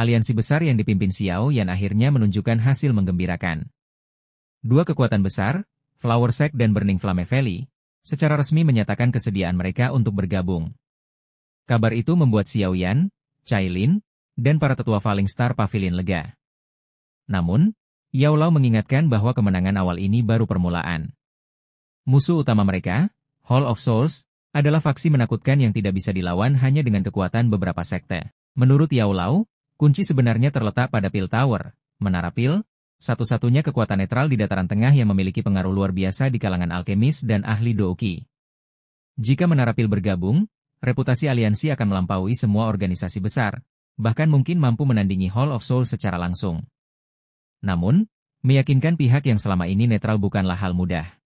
aliansi besar yang dipimpin Xiao Yan akhirnya menunjukkan hasil menggembirakan. Dua kekuatan besar, Flower Sect dan Burning Flame Valley, secara resmi menyatakan kesediaan mereka untuk bergabung. Kabar itu membuat Xiao Yan, Cai Lin, dan para tetua Falling Star Pavilion lega. Namun, Yao Lao mengingatkan bahwa kemenangan awal ini baru permulaan. Musuh utama mereka, Hall of Souls, adalah faksi menakutkan yang tidak bisa dilawan hanya dengan kekuatan beberapa sekte. Menurut Yao Lao, kunci sebenarnya terletak pada Pil Tower, Menara Pil, satu-satunya kekuatan netral di dataran tengah yang memiliki pengaruh luar biasa di kalangan alkemis dan ahli Douqi. Jika Menara Pil bergabung, reputasi aliansi akan melampaui semua organisasi besar, bahkan mungkin mampu menandingi Hall of Souls secara langsung. Namun, meyakinkan pihak yang selama ini netral bukanlah hal mudah.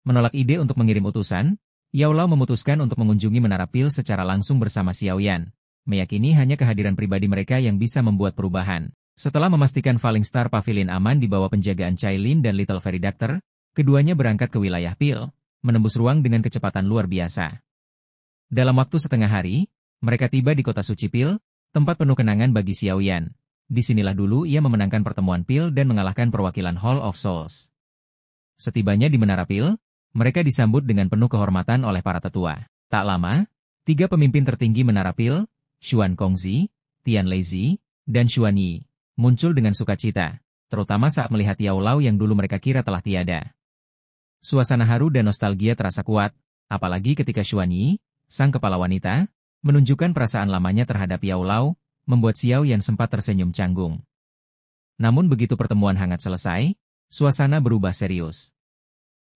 Menolak ide untuk mengirim utusan, Yao Lao memutuskan untuk mengunjungi Menara Pil secara langsung bersama Xiao Yan, meyakini hanya kehadiran pribadi mereka yang bisa membuat perubahan. Setelah memastikan Falling Star Pavilion aman di bawah penjagaan Cai Lin dan Little Fairy Doctor, keduanya berangkat ke wilayah Pil, menembus ruang dengan kecepatan luar biasa. Dalam waktu setengah hari, mereka tiba di kota suci Pil, tempat penuh kenangan bagi Xiao Yan. Disinilah dulu ia memenangkan pertemuan Pil dan mengalahkan perwakilan Hall of Souls. Setibanya di Menara Pil, mereka disambut dengan penuh kehormatan oleh para tetua. Tak lama, tiga pemimpin tertinggi Menara Pil, Xuan Kongzi, Tian Lezi, dan Xuan Yi, muncul dengan sukacita, terutama saat melihat Yao Lao yang dulu mereka kira telah tiada. Suasana haru dan nostalgia terasa kuat, apalagi ketika Xuan Yi, sang kepala wanita, menunjukkan perasaan lamanya terhadap Yao Lao, membuat Xiao Yan sempat tersenyum canggung. Namun begitu pertemuan hangat selesai, suasana berubah serius.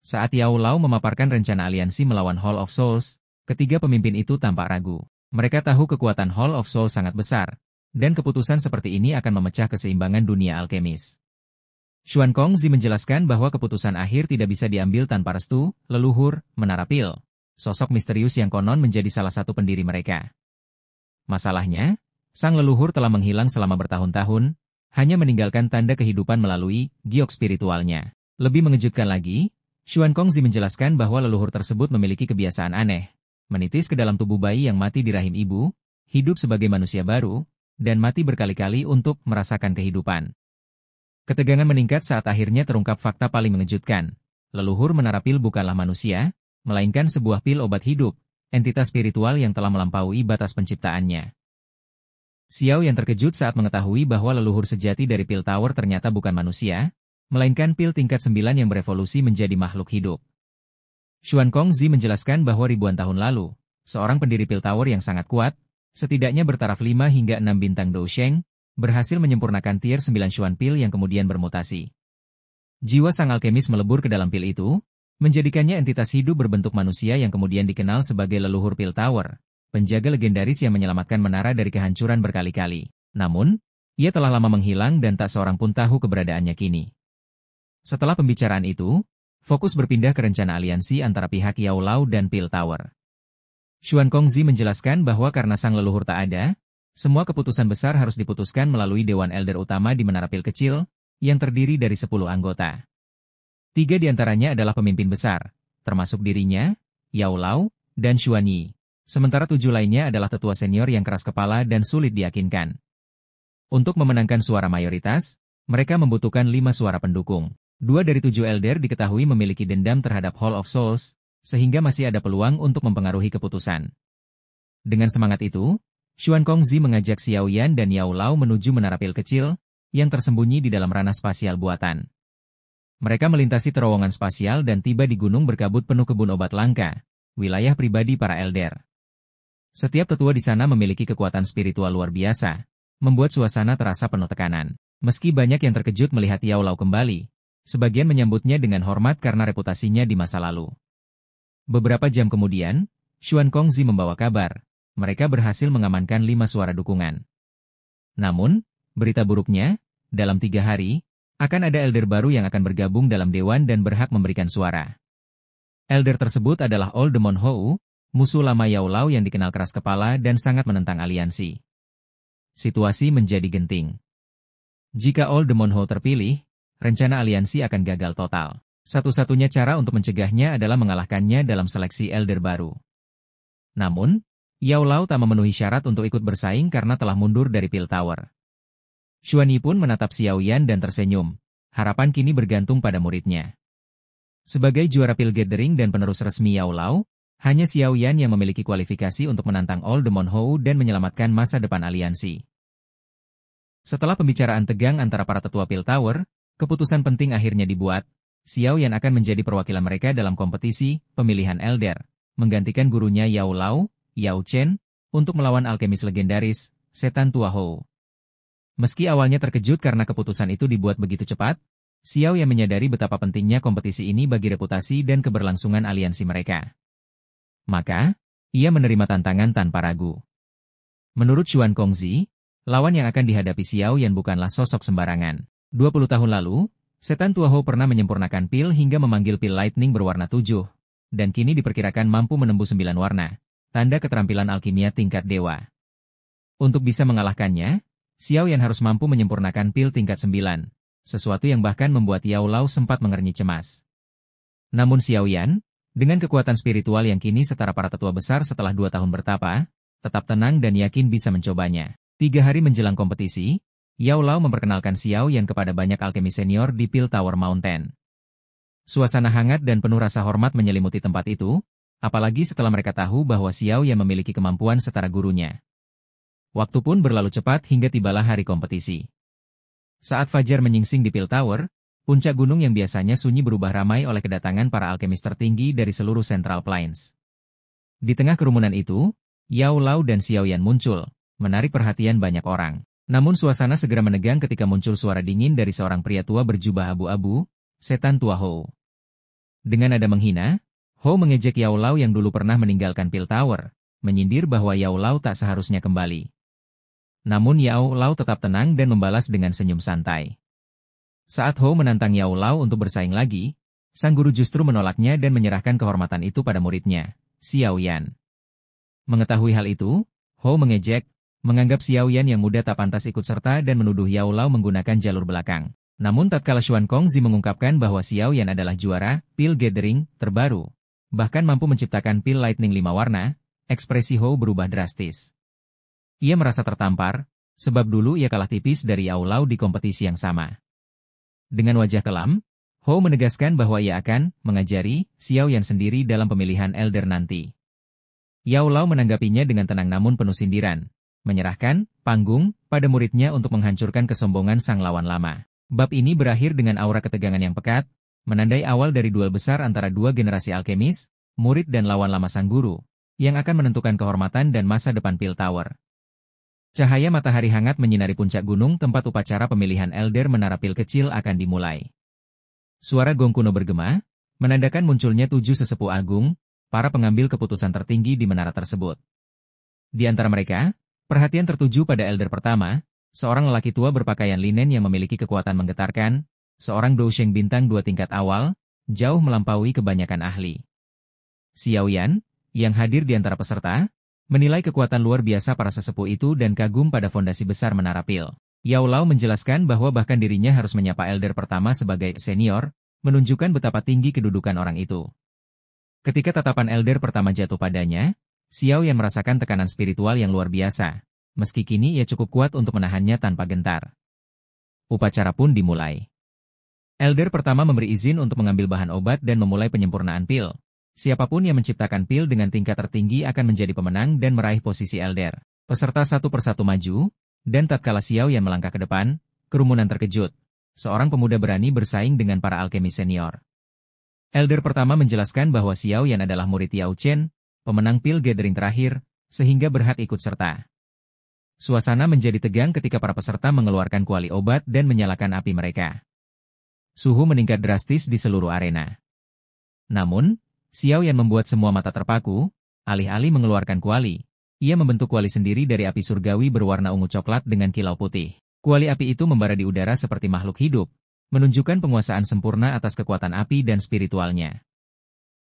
Saat Yao Lao memaparkan rencana aliansi melawan Hall of Souls, ketiga pemimpin itu tampak ragu. Mereka tahu kekuatan Hall of Souls sangat besar, dan keputusan seperti ini akan memecah keseimbangan dunia alkemis. Xuan Kongzi menjelaskan bahwa keputusan akhir tidak bisa diambil tanpa restu leluhur Menara Pil, sosok misterius yang konon menjadi salah satu pendiri mereka. Masalahnya, sang leluhur telah menghilang selama bertahun-tahun, hanya meninggalkan tanda kehidupan melalui giok spiritualnya. Lebih mengejutkan lagi, Xuan Kongzi menjelaskan bahwa leluhur tersebut memiliki kebiasaan aneh, menitis ke dalam tubuh bayi yang mati di rahim ibu, hidup sebagai manusia baru, dan mati berkali-kali untuk merasakan kehidupan. Ketegangan meningkat saat akhirnya terungkap fakta paling mengejutkan. Leluhur Menara Pil bukanlah manusia, melainkan sebuah pil obat hidup, entitas spiritual yang telah melampaui batas penciptaannya. Xiao yang terkejut saat mengetahui bahwa leluhur sejati dari Pil Tower ternyata bukan manusia, melainkan pil tingkat 9 yang berevolusi menjadi makhluk hidup. Xuan Kongzi menjelaskan bahwa ribuan tahun lalu, seorang pendiri Pil Tower yang sangat kuat, setidaknya bertaraf 5 hingga 6 bintang Dousheng, berhasil menyempurnakan tier 9 Xuan Pil yang kemudian bermutasi. Jiwa sang alkemis melebur ke dalam pil itu, menjadikannya entitas hidup berbentuk manusia yang kemudian dikenal sebagai leluhur Pil Tower, penjaga legendaris yang menyelamatkan menara dari kehancuran berkali-kali. Namun, ia telah lama menghilang dan tak seorang pun tahu keberadaannya kini. Setelah pembicaraan itu, fokus berpindah ke rencana aliansi antara pihak Yao Lao dan Pil Tower. Xuan Kongzi menjelaskan bahwa karena sang leluhur tak ada, semua keputusan besar harus diputuskan melalui Dewan Elder Utama di Menara Pil kecil, yang terdiri dari 10 anggota. 3 diantaranya adalah pemimpin besar, termasuk dirinya, Yao Lao, dan Xuan Yi. Sementara 7 lainnya adalah tetua senior yang keras kepala dan sulit diyakinkan. Untuk memenangkan suara mayoritas, mereka membutuhkan 5 suara pendukung. 2 dari 7 elder diketahui memiliki dendam terhadap Hall of Souls, sehingga masih ada peluang untuk mempengaruhi keputusan. Dengan semangat itu, Xuan Kongzi mengajak Xiao Yan dan Yao Lao menuju Menara Pil kecil, yang tersembunyi di dalam ranah spasial buatan. Mereka melintasi terowongan spasial dan tiba di gunung berkabut penuh kebun obat langka, wilayah pribadi para elder. Setiap tetua di sana memiliki kekuatan spiritual luar biasa, membuat suasana terasa penuh tekanan. Meski banyak yang terkejut melihat Yao Lao kembali, sebagian menyambutnya dengan hormat karena reputasinya di masa lalu. Beberapa jam kemudian, Xuan Kongzi membawa kabar, mereka berhasil mengamankan 5 suara dukungan. Namun, berita buruknya, dalam 3 hari, akan ada elder baru yang akan bergabung dalam dewan dan berhak memberikan suara. Elder tersebut adalah Old Demon Hou, musuh lama Yao Lao yang dikenal keras kepala dan sangat menentang aliansi. Situasi menjadi genting. Jika Old Demon Hou terpilih, rencana aliansi akan gagal total. Satu-satunya cara untuk mencegahnya adalah mengalahkannya dalam seleksi elder baru. Namun, Yao Lao tak memenuhi syarat untuk ikut bersaing karena telah mundur dari Pil Tower. Xuan Yi pun menatap Xiao Yan dan tersenyum. Harapan kini bergantung pada muridnya. Sebagai juara Pil Gathering dan penerus resmi Yao Lao, hanya Xiao Yan yang memiliki kualifikasi untuk menantang Old Demon Hou dan menyelamatkan masa depan aliansi. Setelah pembicaraan tegang antara para tetua Pil Tower, keputusan penting akhirnya dibuat. Xiao Yan akan menjadi perwakilan mereka dalam kompetisi pemilihan Elder, menggantikan gurunya Yao Lao, Yao Chen, untuk melawan alkemis legendaris, Setan Tua Hou. Meski awalnya terkejut karena keputusan itu dibuat begitu cepat, Xiao Yan menyadari betapa pentingnya kompetisi ini bagi reputasi dan keberlangsungan aliansi mereka. Maka, ia menerima tantangan tanpa ragu. Menurut Xuan Kongzi, lawan yang akan dihadapi Xiao Yan bukanlah sosok sembarangan. 20 tahun lalu, Setan Tua Hou pernah menyempurnakan pil hingga memanggil pil lightning berwarna 7, dan kini diperkirakan mampu menembus 9 warna, tanda keterampilan alkimia tingkat dewa. Untuk bisa mengalahkannya, Xiao Yan harus mampu menyempurnakan pil tingkat 9, sesuatu yang bahkan membuat Yao Lao sempat mengernyit cemas. Namun Xiao Yan, dengan kekuatan spiritual yang kini setara para tetua besar setelah 2 tahun bertapa, tetap tenang dan yakin bisa mencobanya. 3 hari menjelang kompetisi, Yao Lao memperkenalkan Xiao Yan kepada banyak alkemis senior di Pil Tower Mountain. Suasana hangat dan penuh rasa hormat menyelimuti tempat itu, apalagi setelah mereka tahu bahwa Xiao Yan memiliki kemampuan setara gurunya. Waktu pun berlalu cepat hingga tibalah hari kompetisi. Saat fajar menyingsing di Pil Tower, puncak gunung yang biasanya sunyi berubah ramai oleh kedatangan para alkemis tertinggi dari seluruh Central Plains. Di tengah kerumunan itu, Yao Lao dan Xiao Yan muncul, menarik perhatian banyak orang. Namun suasana segera menegang ketika muncul suara dingin dari seorang pria tua berjubah abu-abu, Setan Tua Hou. Dengan nada menghina, Hou mengejek Yao Lao yang dulu pernah meninggalkan Pil Tower, menyindir bahwa Yao Lao tak seharusnya kembali. Namun Yao Lao tetap tenang dan membalas dengan senyum santai. Saat Hou menantang Yao Lao untuk bersaing lagi, sang guru justru menolaknya dan menyerahkan kehormatan itu pada muridnya, Xiao Yan. Mengetahui hal itu, Hou mengejek, menganggap Xiao Yan yang muda tak pantas ikut serta dan menuduh Yao Lao menggunakan jalur belakang. Namun tatkala Xuan Kongzi mengungkapkan bahwa Xiao Yan adalah juara Pil Gathering terbaru, bahkan mampu menciptakan pil lightning 5 warna, ekspresi Hou berubah drastis. Ia merasa tertampar, sebab dulu ia kalah tipis dari Yao Lao di kompetisi yang sama. Dengan wajah kelam, Hou menegaskan bahwa ia akan mengajari Xiao Yan sendiri dalam pemilihan Elder nanti. Yao Lao menanggapinya dengan tenang namun penuh sindiran, menyerahkan panggung pada muridnya untuk menghancurkan kesombongan sang lawan lama. Bab ini berakhir dengan aura ketegangan yang pekat, menandai awal dari duel besar antara 2 generasi alkemis, murid dan lawan lama sang guru, yang akan menentukan kehormatan dan masa depan Pil Tower. Cahaya matahari hangat menyinari puncak gunung tempat upacara pemilihan Elder Menara Pil kecil akan dimulai. Suara gong kuno bergema, menandakan munculnya 7 sesepuh agung, para pengambil keputusan tertinggi di menara tersebut. Di antara mereka, perhatian tertuju pada Elder pertama, seorang lelaki tua berpakaian linen yang memiliki kekuatan menggetarkan, seorang dousheng bintang 2 tingkat awal, jauh melampaui kebanyakan ahli. Xiao Yan, yang hadir di antara peserta, menilai kekuatan luar biasa para sesepuh itu dan kagum pada fondasi besar Menara Pil. Yao Lao menjelaskan bahwa bahkan dirinya harus menyapa Elder pertama sebagai senior, menunjukkan betapa tinggi kedudukan orang itu. Ketika tatapan Elder pertama jatuh padanya, Xiao Yan merasakan tekanan spiritual yang luar biasa, meski kini ia cukup kuat untuk menahannya tanpa gentar. Upacara pun dimulai. Elder pertama memberi izin untuk mengambil bahan obat dan memulai penyempurnaan pil. Siapapun yang menciptakan pil dengan tingkat tertinggi akan menjadi pemenang dan meraih posisi Elder. Peserta satu persatu maju, dan tatkala Xiao Yan melangkah ke depan, kerumunan terkejut. Seorang pemuda berani bersaing dengan para alkemis senior. Elder pertama menjelaskan bahwa Xiao Yan adalah murid Yao Chen, pemenang Pil Gathering terakhir, sehingga berhak ikut serta. Suasana menjadi tegang ketika para peserta mengeluarkan kuali obat dan menyalakan api mereka. Suhu meningkat drastis di seluruh arena. Namun, Xiao Yan membuat semua mata terpaku, alih-alih mengeluarkan kuali. Ia membentuk kuali sendiri dari api surgawi berwarna ungu coklat dengan kilau putih. Kuali api itu membara di udara seperti makhluk hidup, menunjukkan penguasaan sempurna atas kekuatan api dan spiritualnya.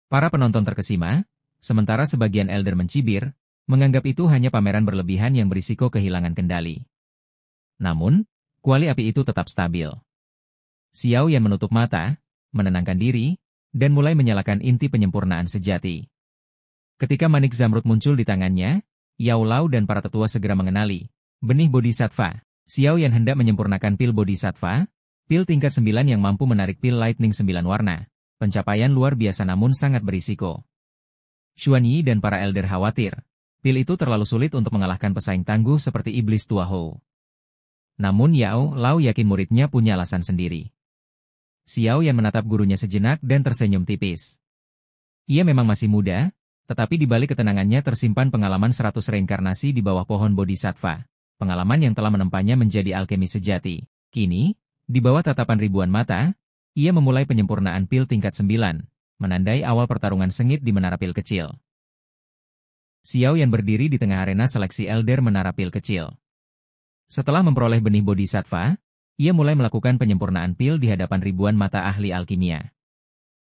Para penonton terkesima, sementara sebagian Elder mencibir, menganggap itu hanya pameran berlebihan yang berisiko kehilangan kendali. Namun, kuali api itu tetap stabil. Xiao Yan menutup mata, menenangkan diri, dan mulai menyalakan inti penyempurnaan sejati. Ketika manik zamrud muncul di tangannya, Yao Lao dan para tetua segera mengenali benih bodhisattva, Xiao Yan hendak menyempurnakan pil Bodhisattva, pil tingkat 9 yang mampu menarik pil Lightning 9 warna. Pencapaian luar biasa namun sangat berisiko. Xuan Yi dan para elder khawatir, pil itu terlalu sulit untuk mengalahkan pesaing tangguh seperti Iblis Tua Hou. Namun Yao Lao yakin muridnya punya alasan sendiri. Xiao Yan menatap gurunya sejenak dan tersenyum tipis. Ia memang masih muda, tetapi di balik ketenangannya tersimpan pengalaman 100 reinkarnasi di bawah pohon Bodhisattva. Pengalaman yang telah menempanya menjadi alkemis sejati. Kini, di bawah tatapan ribuan mata, ia memulai penyempurnaan pil tingkat 9, menandai awal pertarungan sengit di menara pil kecil. Xiao Yan berdiri di tengah arena seleksi elder menara pil kecil. Setelah memperoleh benih Bodhisattva, ia mulai melakukan penyempurnaan pil di hadapan ribuan mata ahli alkimia.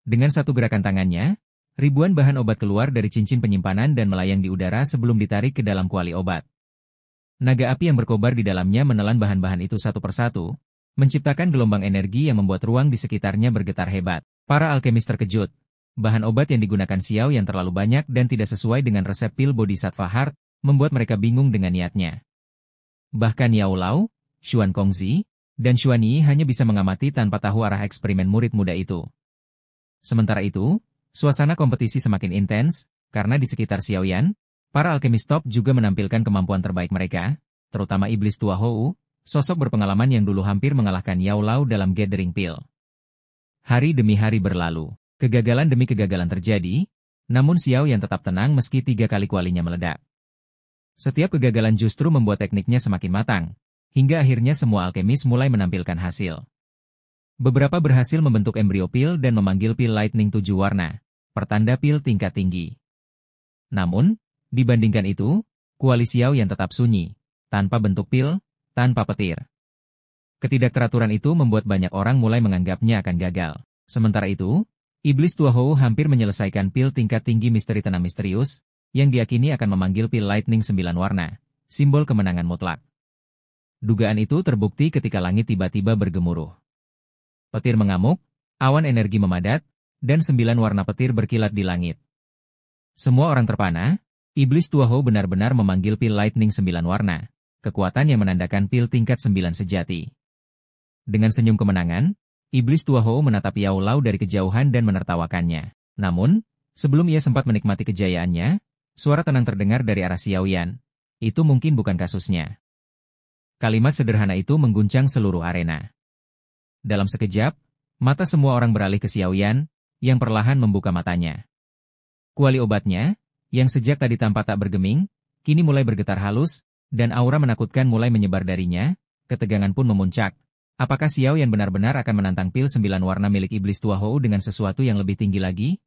Dengan satu gerakan tangannya, ribuan bahan obat keluar dari cincin penyimpanan dan melayang di udara sebelum ditarik ke dalam kuali obat. Naga api yang berkobar di dalamnya menelan bahan-bahan itu satu persatu, menciptakan gelombang energi yang membuat ruang di sekitarnya bergetar hebat. Para alkemis terkejut. Bahan obat yang digunakan Xiao yang terlalu banyak dan tidak sesuai dengan resep pil Bodhisattva Heart, membuat mereka bingung dengan niatnya. Bahkan Yao Lao, Xuan Kongzi, dan Xuan Yi hanya bisa mengamati tanpa tahu arah eksperimen murid muda itu. Sementara itu, suasana kompetisi semakin intens, karena di sekitar Xiao Yan, para alkemis top juga menampilkan kemampuan terbaik mereka, terutama Iblis Tua Hou, sosok berpengalaman yang dulu hampir mengalahkan Yao Lao dalam Gathering Pil. Hari demi hari berlalu, kegagalan demi kegagalan terjadi, namun Xiao Yan tetap tenang meski 3 kali kualinya meledak. Setiap kegagalan justru membuat tekniknya semakin matang, hingga akhirnya semua alkemis mulai menampilkan hasil. Beberapa berhasil membentuk embrio pil dan memanggil pil Lightning 7 warna, pertanda pil tingkat tinggi. Namun, dibandingkan itu, kuali Xiao Yan tetap sunyi, tanpa bentuk pil, tanpa petir. Ketidakteraturan itu membuat banyak orang mulai menganggapnya akan gagal. Sementara itu, Iblis Tua Hou hampir menyelesaikan pil tingkat tinggi misteri tenang misterius, yang diyakini akan memanggil pil Lightning 9 warna, simbol kemenangan mutlak. Dugaan itu terbukti ketika langit tiba-tiba bergemuruh. Petir mengamuk, awan energi memadat, dan 9 warna petir berkilat di langit. Semua orang terpana, Iblis Tua Hou benar-benar memanggil pil Lightning 9 warna, kekuatan yang menandakan pil tingkat 9 sejati. Dengan senyum kemenangan, Iblis Tua Hou menatap Yao Lao dari kejauhan dan menertawakannya. Namun, sebelum ia sempat menikmati kejayaannya, suara tenang terdengar dari arah Xiao Yan. Itu mungkin bukan kasusnya. Kalimat sederhana itu mengguncang seluruh arena. Dalam sekejap, mata semua orang beralih ke Xiao Yan, yang perlahan membuka matanya. Kuali obatnya, yang sejak tadi tampak tak bergeming, kini mulai bergetar halus, dan aura menakutkan mulai menyebar darinya, ketegangan pun memuncak. Apakah Xiao Yan benar-benar akan menantang pil 9 warna milik Iblis Tua Hou dengan sesuatu yang lebih tinggi lagi?